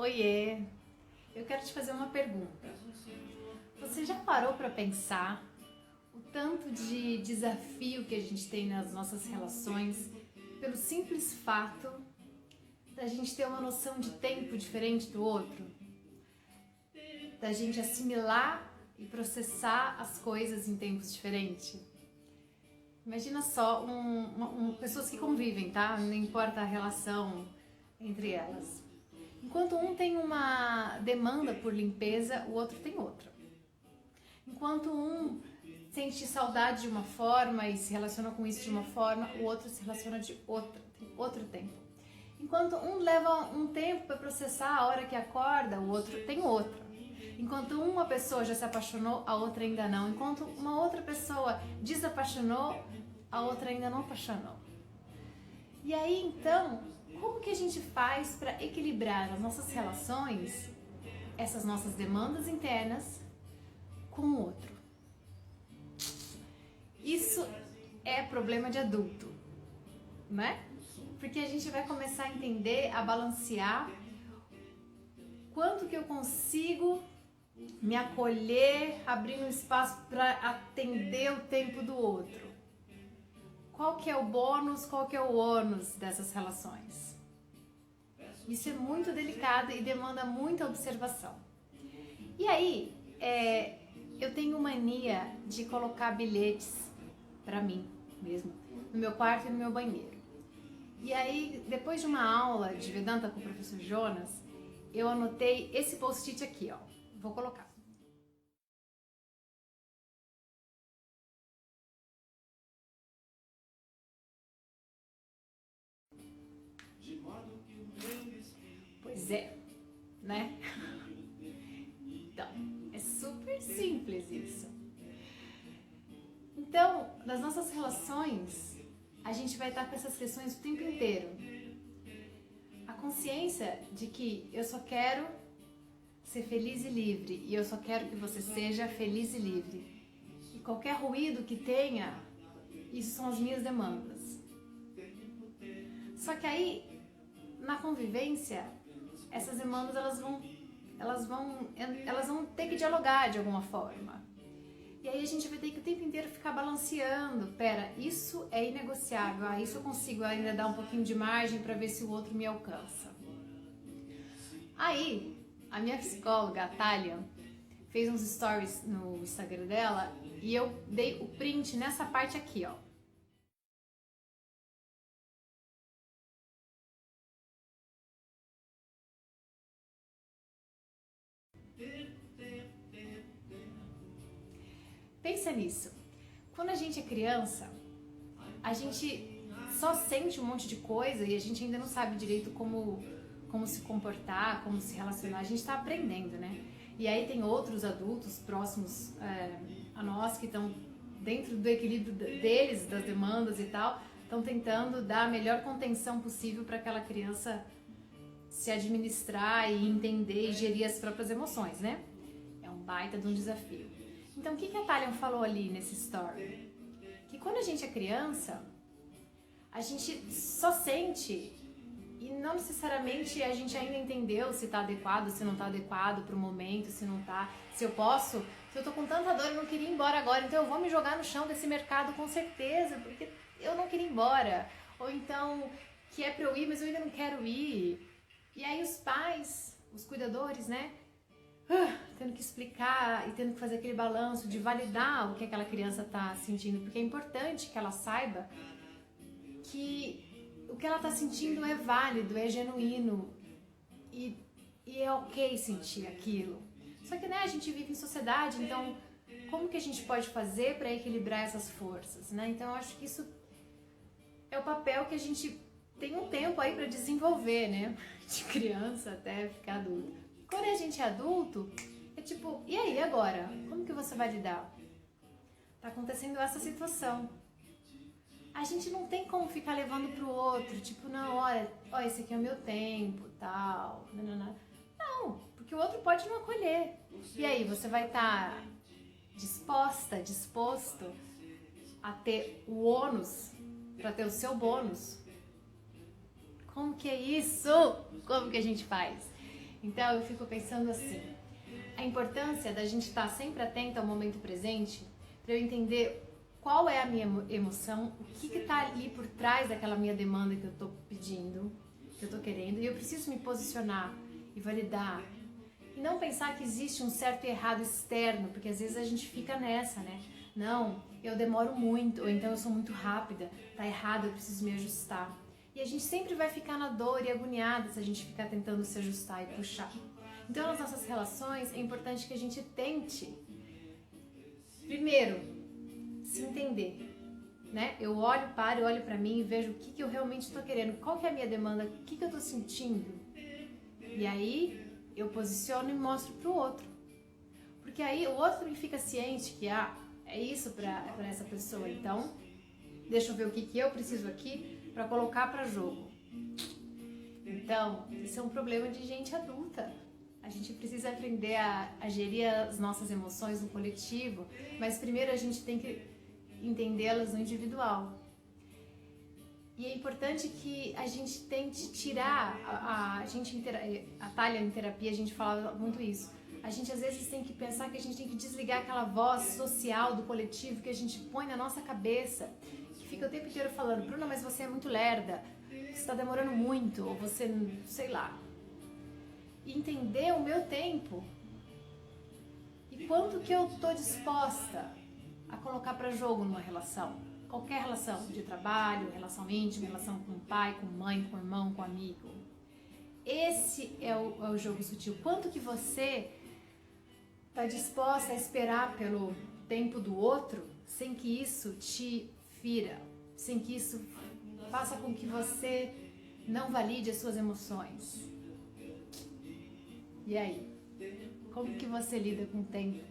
Oiê, eu quero te fazer uma pergunta. Você já parou para pensar o tanto de desafio que a gente tem nas nossas relações pelo simples fato da gente ter uma noção de tempo diferente do outro? Da gente assimilar e processar as coisas em tempos diferentes? Imagina só pessoas que convivem, tá? Não importa a relação entre elas. Enquanto um tem uma demanda por limpeza, o outro tem outra. Enquanto um sente saudade de uma forma e se relaciona com isso de uma forma, o outro se relaciona de outra, tem outro tempo. Enquanto um leva um tempo para processar a hora que acorda, o outro tem outra. Enquanto uma pessoa já se apaixonou, a outra ainda não. Enquanto uma outra pessoa desapaixonou, a outra ainda não apaixonou. E aí, então, como que a gente faz para equilibrar as nossas relações, essas nossas demandas internas, com o outro? Isso é problema de adulto, né? Porque a gente vai começar a entender, a balancear quanto que eu consigo me acolher, abrir um espaço para atender o tempo do outro. Qual que é o bônus, qual que é o ônus dessas relações? Isso é muito delicado e demanda muita observação. E aí, eu tenho mania de colocar bilhetes para mim mesmo, no meu quarto e no meu banheiro. E aí, depois de uma aula de Vedanta com o professor Jonas, eu anotei esse post-it aqui, ó. Vou colocar. Pois é, né? Então, é super simples isso. Então, nas nossas relações, a gente vai estar com essas questões o tempo inteiro. A consciência de que eu só quero ser feliz e livre e eu só quero que você seja feliz e livre. E qualquer ruído que tenha, isso são as minhas demandas. Só que aí, na convivência, essas demandas elas vão ter que dialogar de alguma forma. E aí a gente vai ter que o tempo inteiro ficar balanceando. Pera, isso é inegociável. Isso eu consigo ainda dar um pouquinho de margem para ver se o outro me alcança. Aí, a minha psicóloga, a Thalia, fez uns stories no Instagram dela e eu dei o print nessa parte aqui, ó. Pensa nisso. Quando a gente é criança, a gente só sente um monte de coisa e a gente ainda não sabe direito como se comportar, como se relacionar. A gente está aprendendo, né? E aí tem outros adultos próximos a nós que estão dentro do equilíbrio deles, das demandas e tal, estão tentando dar a melhor contenção possível para aquela criança se administrar e entender e gerir as próprias emoções, né? É um baita de um desafio. Então, o que a Thalia falou ali nesse story? Que quando a gente é criança, a gente só sente e não necessariamente a gente ainda entendeu se tá adequado, se não tá adequado pro momento, se não tá, se eu tô com tanta dor e não queria ir embora agora, então eu vou me jogar no chão desse mercado com certeza, porque eu não queria ir embora. Ou então, que é pra eu ir, mas eu ainda não quero ir. E aí os pais, os cuidadores, né, tendo que explicar e tendo que fazer aquele balanço de validar o que aquela criança tá sentindo, porque é importante que ela saiba que o que ela tá sentindo é válido, é genuíno e é ok sentir aquilo. Só que, né, a gente vive em sociedade, então como que a gente pode fazer para equilibrar essas forças, né? Então eu acho que isso é o papel que a gente tem um tempo aí para desenvolver, né? De criança até ficar adulto. Quando a gente é adulto, é tipo, e aí agora? Como que você vai lidar? Tá acontecendo essa situação. A gente não tem como ficar levando pro outro, tipo, não, olha, ó, esse aqui é o meu tempo, tal, não, porque o outro pode não acolher. E aí, você vai estar disposto a ter o ônus para ter o seu bônus? Como que é isso? Como que a gente faz? Então eu fico pensando assim, a importância da gente estar sempre atento ao momento presente, para eu entender qual é a minha emoção, o que está ali por trás daquela minha demanda que eu estou pedindo, que eu estou querendo, e eu preciso me posicionar e validar. E não pensar que existe um certo e errado externo, porque às vezes a gente fica nessa, né? Não, eu demoro muito, ou então eu sou muito rápida, tá errado, eu preciso me ajustar. E a gente sempre vai ficar na dor e agoniada se a gente ficar tentando se ajustar e puxar. Então, nas nossas relações, é importante que a gente tente, primeiro, se entender, né? Eu olho para mim e vejo o que eu realmente estou querendo, qual que é a minha demanda, o que eu estou sentindo. E aí, eu posiciono e mostro pro outro. Porque aí o outro fica ciente que, é isso para essa pessoa. Então, deixa eu ver o que eu preciso aqui para colocar para jogo. Então, isso é um problema de gente adulta. A gente precisa aprender a gerir as nossas emoções no coletivo, mas primeiro a gente tem que entendê-las no individual. E é importante que a gente tente tirar, a Thalia em terapia, a gente fala muito isso. A gente às vezes tem que pensar que a gente tem que desligar aquela voz social do coletivo que a gente põe na nossa cabeça, que fica o tempo inteiro falando, Bruna, mas você é muito lerda, você está demorando muito, ou você, sei lá. E entender o meu tempo e quanto que eu estou disposta a colocar para jogo numa relação. Qualquer relação de trabalho, relação íntima, relação com o pai, com mãe, com irmão, com amigo. Esse é o jogo sutil. Quanto que você está disposta a esperar pelo tempo do outro sem que isso te fira, sem que isso faça com que você não valide as suas emoções. E aí? Como que você lida com o tempo?